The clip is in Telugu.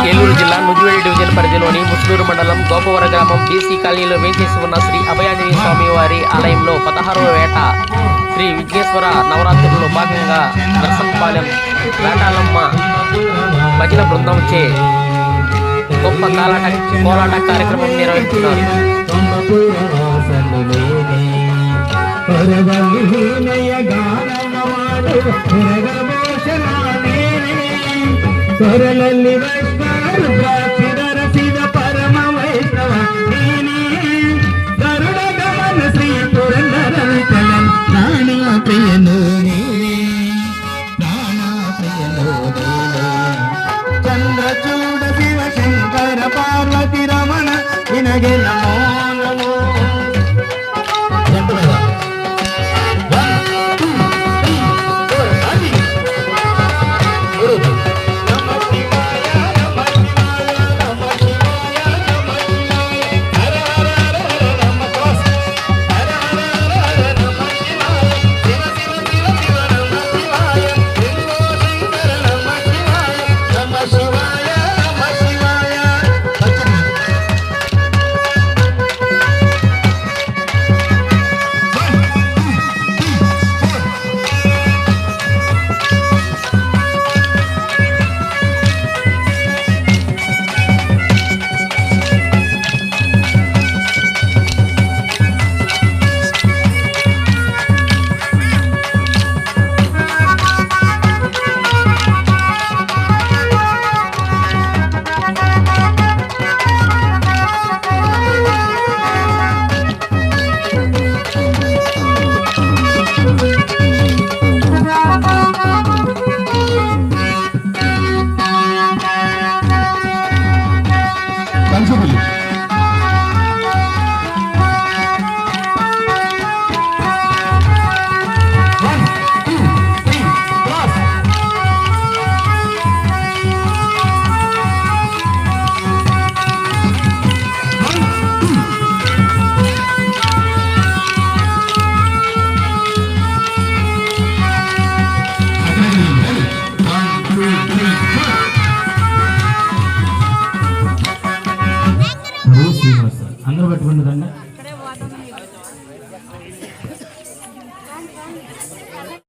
ఏలూరు జిల్లా నుజివేడి డివిజన్ పరిధిలోని ముస్లూరు మండలం గోపవర గ్రామం బీసీ కాలనీలో వేంచేసి ఉన్న శ్రీ అభయాంజనేయ స్వామి వారి ఆలయంలో 16వ వేట శ్రీ విఘ్నేశ్వర నవరాత్రుల్లో భాగంగా నరసంపాలెం వేటాలమ్మ భజన బృందంచే గొప్ప కోలాట కార్యక్రమం నిర్వహిస్తున్నారు. కొరలల్లి వైష్ణవ పరమ వైష్ణవ గరుడ గమన శ్రీ పురందరవిఠలన్ నానా ప్రియను చంద్రచూడ శివ శంకర పార్వతి రమణ వినగే నమో నమో. అందరూ పట్టుకుంటుందండి.